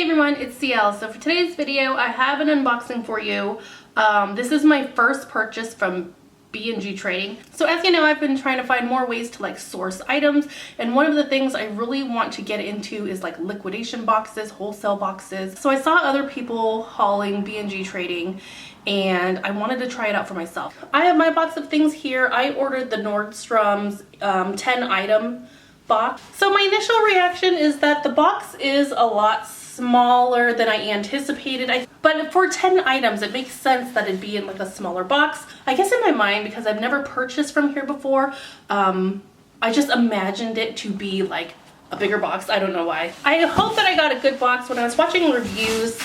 everyone, it's CL. So for today's video, I have an unboxing for you. This is my first purchase from B&G Trading. So as you know, I've been trying to find more ways to source items, and one of the things I really want to get into is liquidation boxes, wholesale boxes. So I saw other people hauling B&G Trading and I wanted to try it out for myself. I have my box of things here. I ordered the Nordstrom's 10 item box. So my initial reaction is that the box is a lot smaller than I anticipated. But for 10 items, it makes sense that it'd be in a smaller box. I guess in my mind, because I've never purchased from here before, I just imagined it to be a bigger box. I don't know why. I hope that I got a good box. When I was watching reviews,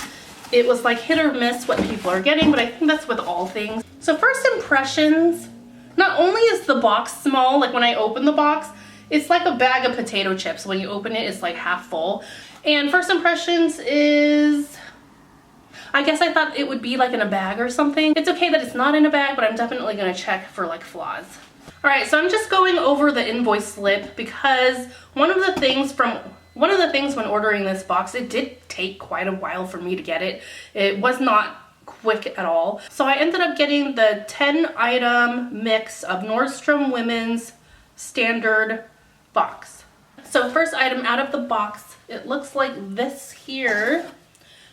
it was hit or miss what people are getting, but I think that's with all things. So first impressions, not only is the box small, when I open the box, it's like a bag of potato chips. When you open it, it's half full. And first impressions is, I guess I thought it would be in a bag or something. It's okay that it's not in a bag, but I'm definitely gonna check for flaws. All right, so I'm just going over the invoice slip because one of the things when ordering this box, it did take quite a while for me to get it. It was not quick at all. So I ended up getting the 10 item mix of Nordstrom Women's standard box. So first item out of the box, it looks like this here,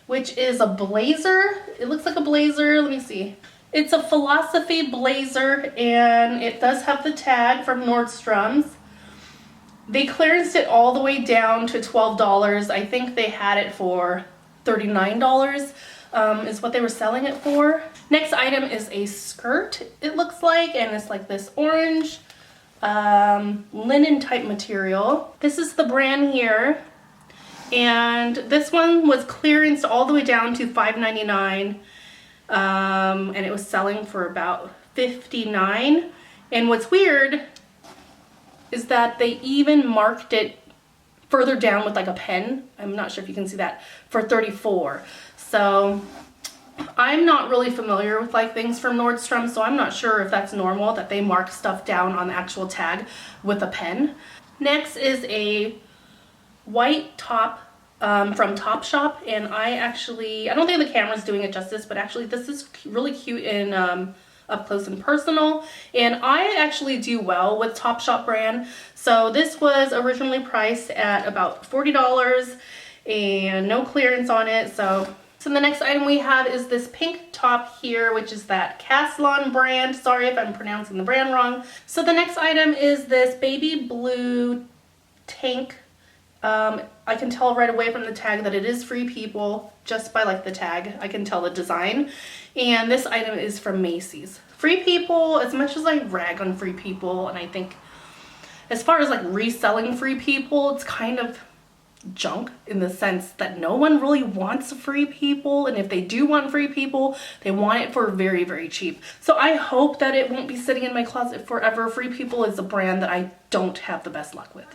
which is a blazer. It looks like a blazer. Let me see. It's a philosophy blazer, and it does have the tag from Nordstrom's. They clearanced it all the way down to $12. I think they had it for $39 is what they were selling it for. Next item is a skirt, it looks like, and it's this orange linen type material. This is the brand here, and this one was clearanced all the way down to $5.99, and it was selling for about $59. And what's weird is that they even marked it further down with a pen. I'm not sure if you can see that, for $34. So I'm not really familiar with things from Nordstrom, so I'm not sure if that's normal that they mark stuff down on the actual tag with a pen. Next is a white top from Topshop, and I don't think the camera's doing it justice, but actually this is really cute in up close and personal, and I actually do well with Topshop brand. So this was originally priced at about $40 and no clearance on it. So the next item we have is this pink top here, which is that Caslon brand. Sorry if I'm pronouncing the brand wrong. So the next item is this baby blue tank. I can tell right away from the tag that it is Free People, just by the tag. I can tell the design. And this item is from Macy's. Free People, as much as I rag on Free People, and I think as far as reselling Free People, it's kind of junk in the sense that no one really wants Free People, and if they do want Free People, they want it for very, very cheap. So I hope that it won't be sitting in my closet forever. Free People is a brand that I don't have the best luck with.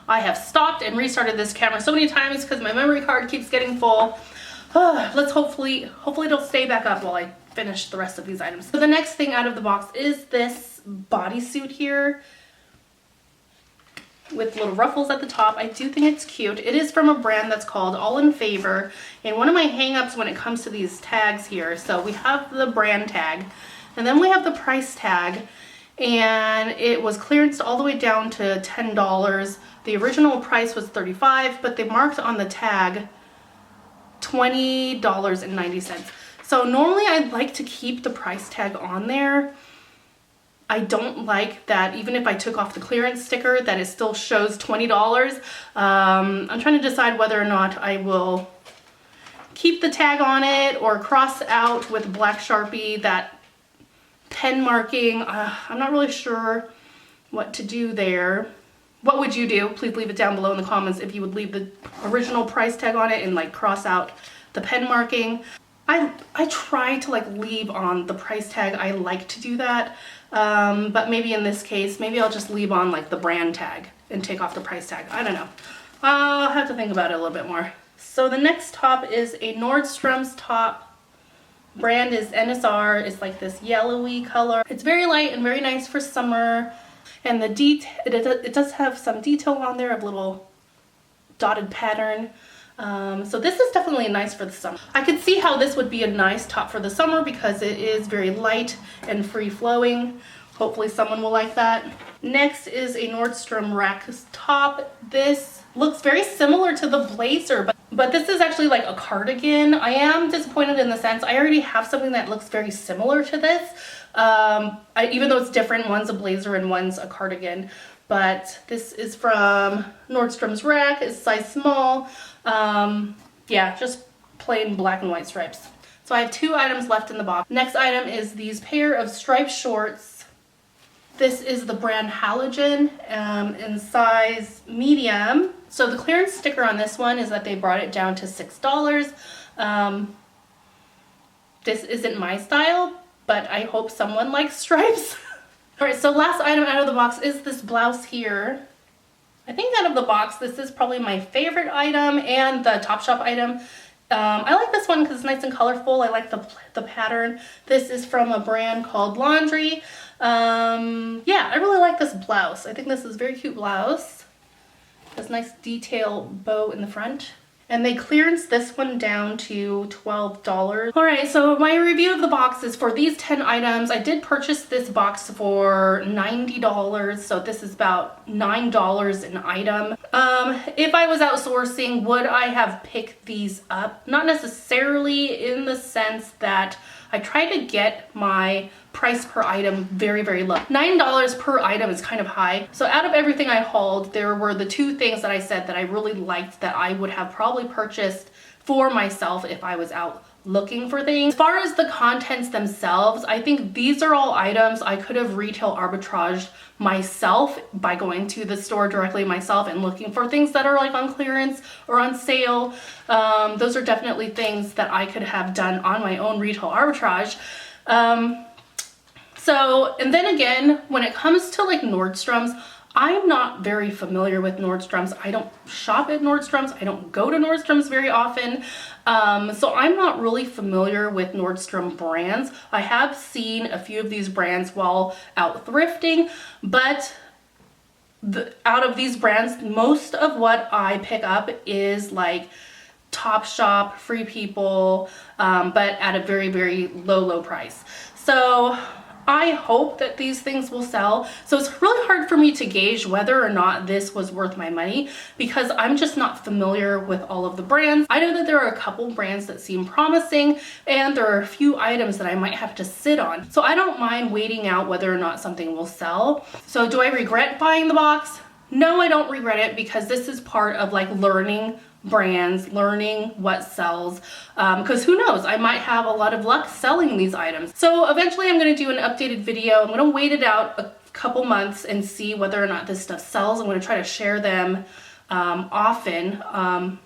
I have stopped and restarted this camera so many times because my memory card keeps getting full. Let's hopefully it'll stay back up while I finish the rest of these items. So the next thing out of the box is this bodysuit here with little ruffles at the top. I do think it's cute. It is from a brand that's called All in Favor, and one of my hang-ups when it comes to these tags here, so we have the brand tag and then we have the price tag, and it was clearanced all the way down to $10. The original price was $35, but they marked on the tag $20.90. So normally I'd like to keep the price tag on there. I don't like that even if I took off the clearance sticker that it still shows $20. I'm trying to decide whether or not I will keep the tag on it or cross out with black Sharpie that pen marking. I'm not really sure what to do there. What would you do? Please leave it down below in the comments if you would leave the original price tag on it and cross out the pen marking. I try to leave on the price tag. I like to do that. But maybe in this case, maybe I'll just leave on the brand tag and take off the price tag. I don't know. I'll have to think about it a little bit more. So the next top is a Nordstrom's top. Brand is NSR. It's this yellowy color. It's very light and very nice for summer. And it does have some detail on there of little dotted pattern. So this is definitely nice for the summer. I could see how this would be a nice top for the summer because it is very light and free flowing. Hopefully someone will like that. Next is a Nordstrom rack top. This looks very similar to the blazer, but this is actually like a cardigan. I am disappointed in the sense I already have something that looks very similar to this. Even though it's different, one's a blazer and one's a cardigan. But this is from Nordstrom's rack. It's size small. Yeah, just plain black and white stripes. So I have 2 items left in the box. Next item is these pair of striped shorts. This is the brand Halogen in size medium. So the clearance sticker on this one is that they brought it down to $6. This isn't my style, but I hope someone likes stripes. All right, so last item out of the box is this blouse here. I think out of the box, this is probably my favorite item and the Topshop item. I like this one because it's nice and colorful. I like the pattern. This is from a brand called Laundry. Yeah, I really like this blouse. I think this is a very cute blouse. This nice detail bow in the front. And they clearance this one down to $12. All right, so my review of the box is for these 10 items. I did purchase this box for $90, so this is about $9 an item. If I was outsourcing, would I have picked these up? Not necessarily, in the sense that I try to get my price per item very, very low. $9 per item is kind of high. So out of everything I hauled, there were the 2 things that I said that I really liked that I would have probably purchased for myself if I was out looking for things. As far as the contents themselves, I think these are all items I could have retail arbitraged myself by going to the store directly myself and looking for things that are like on clearance or on sale. Those are definitely things that I could have done on my own retail arbitrage. So, and then again, when it comes to like Nordstrom's, I'm not very familiar with Nordstrom's. I don't shop at Nordstrom's. I don't go to Nordstrom's very often. So I'm not really familiar with Nordstrom brands. I have seen a few of these brands while out thrifting, but out of these brands, most of what I pick up is like Topshop, Free People, but at a very, very low price. So I hope that these things will sell. So it's really hard for me to gauge whether or not this was worth my money because I'm just not familiar with all of the brands. I know that there are a couple brands that seem promising and there are a few items that I might have to sit on. So I don't mind waiting out whether or not something will sell. So do I regret buying the box? No, I don't regret it because this is part of like learning brands, learning what sells, because who knows, I might have a lot of luck selling these items. So eventually I'm going to do an updated video. I'm going to wait it out a couple months and see whether or not this stuff sells. I'm going to try to share them often. I'm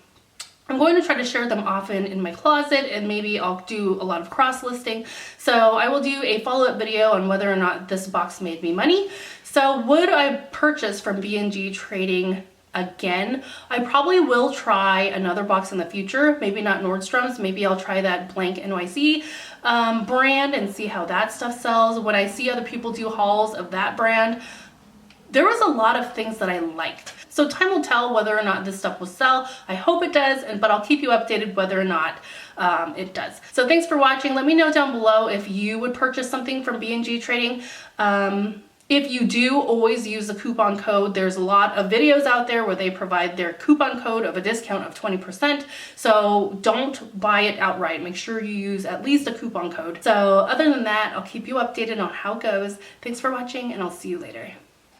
going to try to share them often in my closet, and maybe I'll do a lot of cross listing. So I will do a follow-up video on whether or not this box made me money. So would I purchase from B&G Trading again? I probably will try another box in the future, maybe not Nordstrom's, maybe I'll try that Blank NYC brand and see how that stuff sells. When I see other people do hauls of that brand, there was a lot of things that I liked. So time will tell whether or not this stuff will sell. I hope it does, but I'll keep you updated whether or not it does. So thanks for watching. Let me know down below if you would purchase something from B&G Trading. If you do, always use the coupon code. There's a lot of videos out there where they provide their coupon code of a discount of 20%. So don't buy it outright. Make sure you use at least a coupon code. So other than that, I'll keep you updated on how it goes. Thanks for watching, and I'll see you later.